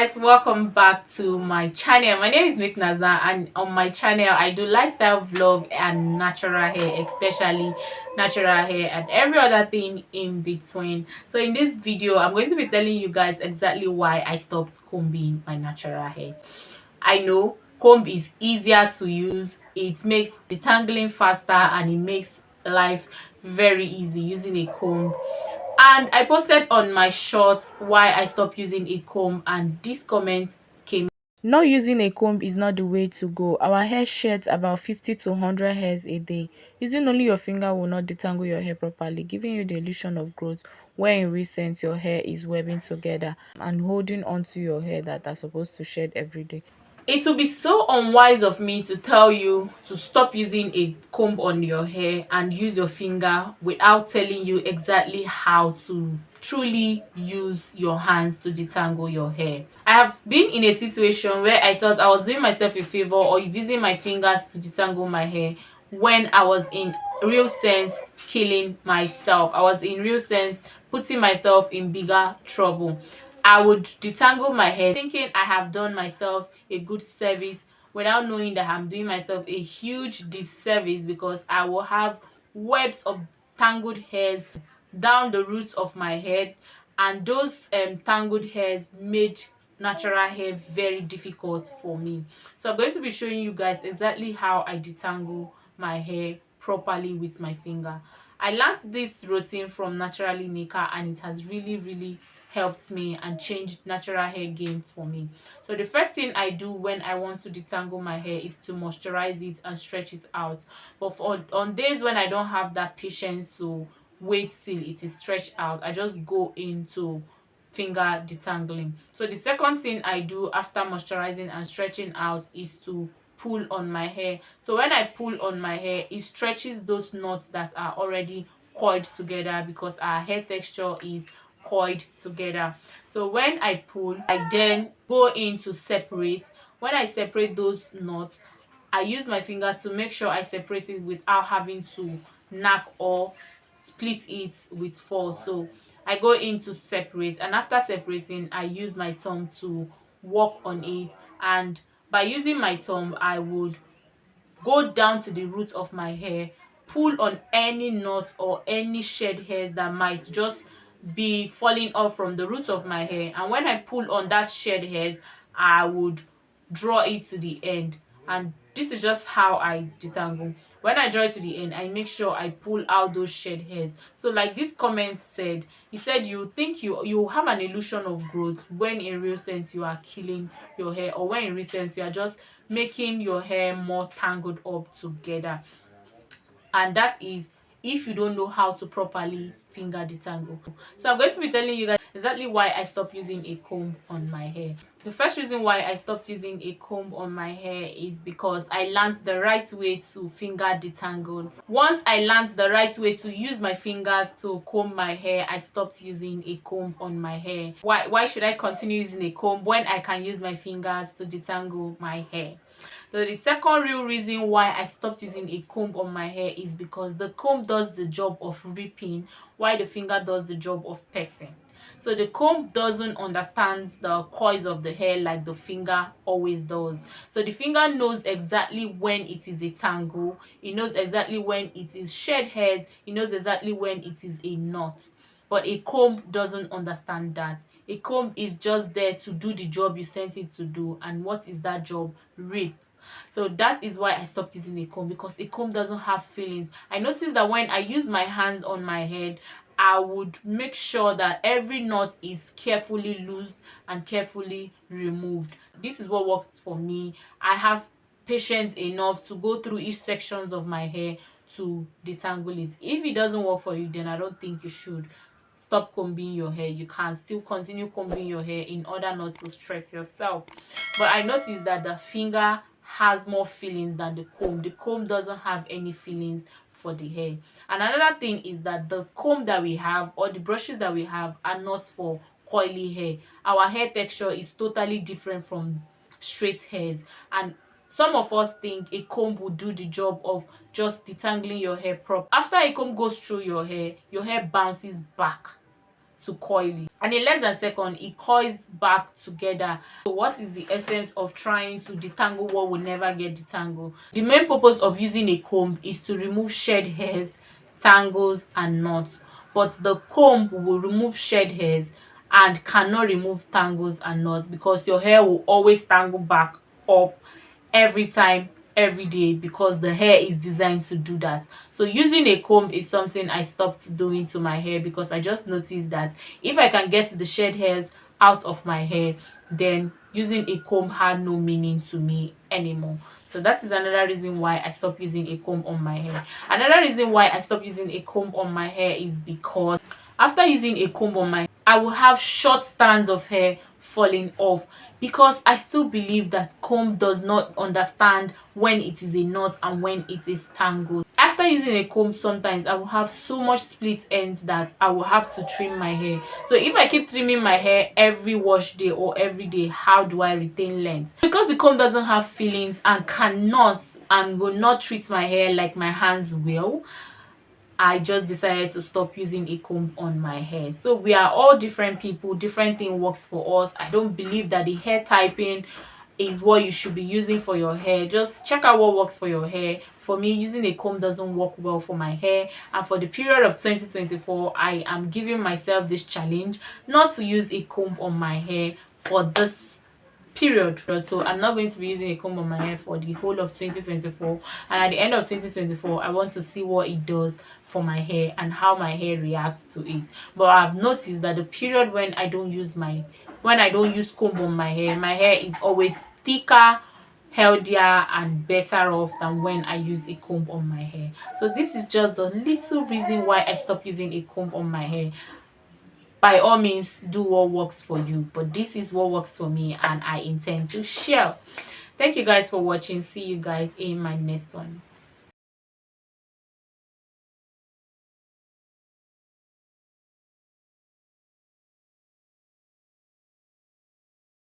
guys, welcome back to my channel. My name is Meeknaz, and on my channel I do lifestyle vlog and natural hair, especially natural hair and every other thing in between. So in this video I'm going to be telling you guys exactly why I stopped combing my natural hair. I know comb is easier to use, it makes detangling faster, and it makes life very easy using a comb. And I posted on my shorts why I stopped using a comb, and this comment came. Not using a comb is not the way to go. Our hair sheds about 50 to 100 hairs a day. Using only your finger will not detangle your hair properly, giving you the illusion of growth, where in recent your hair is webbing together and holding onto your hair that are supposed to shed every day. It would be so unwise of me to tell you to stop using a comb on your hair and use your finger without telling you exactly how to truly use your hands to detangle your hair. I have been in a situation where I thought I was doing myself a favor or using my fingers to detangle my hair, when I was in real sense killing myself. I was in real sense putting myself in bigger trouble. I would detangle my hair thinking I have done myself a good service without knowing that I'm doing myself a huge disservice, because I will have webs of tangled hairs down the roots of my head, and those tangled hairs made natural hair very difficult for me. So I'm going to be showing you guys exactly how I detangle my hair properly with my finger. I learned this routine from Naturally Nika, and it has really helped me and changed natural hair game for me. So the first thing I do when I want to detangle my hair is to moisturize it and stretch it out. But on days when I don't have that patience to wait till it is stretched out, I just go into finger detangling. So the second thing I do after moisturizing and stretching out is to pull on my hair. So when I pull on my hair, it stretches those knots that are already coiled together, because our hair texture is coiled together. So when I pull, I then go in to separate. When I separate those knots, I use my finger to make sure I separate it without having to knack or split it with force. So I go in to separate, and after separating I use my thumb to work on it, and by using my thumb I would go down to the root of my hair, pull on any knot or any shed hairs that might just be falling off from the root of my hair. And when I pull on that shed hairs, I would draw it to the end. And this is just how I detangle. When I draw it to the end, I make sure I pull out those shed hairs. So like this comment said, he said you think you have an illusion of growth, when in real sense you are killing your hair, or when in real sense you are just making your hair more tangled up together. And that is if you don't know how to properly finger detangle. So I'm going to be telling you guys exactly why I stopped using a comb on my hair. The first reason why I stopped using a comb on my hair is because I learned the right way to finger detangle. Once I learned the right way to use my fingers to comb my hair, I stopped using a comb on my hair. Why should I continue using a comb when I can use my fingers to detangle my hair? So the second real reason why I stopped using a comb on my hair is because the comb does the job of ripping, while the finger does the job of petting. So the comb doesn't understand the coils of the hair like the finger always does. So the finger knows exactly when it is a tangle, it knows exactly when it is shed hairs, it knows exactly when it is a knot. But a comb doesn't understand that. A comb is just there to do the job you sent it to do. And what is that job? Rip. So that is why I stopped using a comb, because a comb doesn't have feelings. I noticed that when I use my hands on my head, I would make sure that every knot is carefully loosed and carefully removed. This is what works for me. I have patience enough to go through each sections of my hair to detangle it. If it doesn't work for you, then I don't think you should stop combing your hair. You can still continue combing your hair in order not to stress yourself. But I noticed that the finger has more feelings than the comb. The comb doesn't have any feelings for the hair. And another thing is that the comb that we have, or the brushes that we have, are not for coily hair. Our hair texture is totally different from straight hairs, and some of us think a comb will do the job of just detangling your hair prop. After a comb goes through your hair bounces back to coily, and in less than a second it coils back together. So what is the essence of trying to detangle what will never get detangled? The main purpose of using a comb is to remove shed hairs, tangles and knots, but the comb will remove shed hairs and cannot remove tangles and knots, because your hair will always tangle back up every time, every day, because the hair is designed to do that. So using a comb is something I stopped doing to my hair, because I just noticed that if I can get the shed hairs out of my hair, then using a comb had no meaning to me anymore. So that is another reason why I stopped using a comb on my hair. Another reason why I stopped using a comb on my hair is because after using a comb on my hair, I will have short strands of hair falling off, because I still believe that comb does not understand when it is a knot and when it is tangled. After using a comb, sometimes I will have so much split ends that I will have to trim my hair. So if I keep trimming my hair every wash day or every day, how do I retain length? Because the comb doesn't have feelings and cannot and will not treat my hair like my hands will, I just decided to stop using a comb on my hair. So we are all different people, different thing works for us. I don't believe that the hair typing is what you should be using for your hair. Just check out what works for your hair. For me, using a comb doesn't work well for my hair, and for the period of 2024, I am giving myself this challenge not to use a comb on my hair for this period. So I'm not going to be using a comb on my hair for the whole of 2024, and at the end of 2024 I want to see what it does for my hair and how my hair reacts to it. But I've noticed that the period when I don't use comb on my hair is always thicker, healthier and better off than when I use a comb on my hair. So this is just the little reason why I stopped using a comb on my hair. By all means, do what works for you, but this is what works for me and I intend to share. Thank you guys for watching. See you guys in my next one.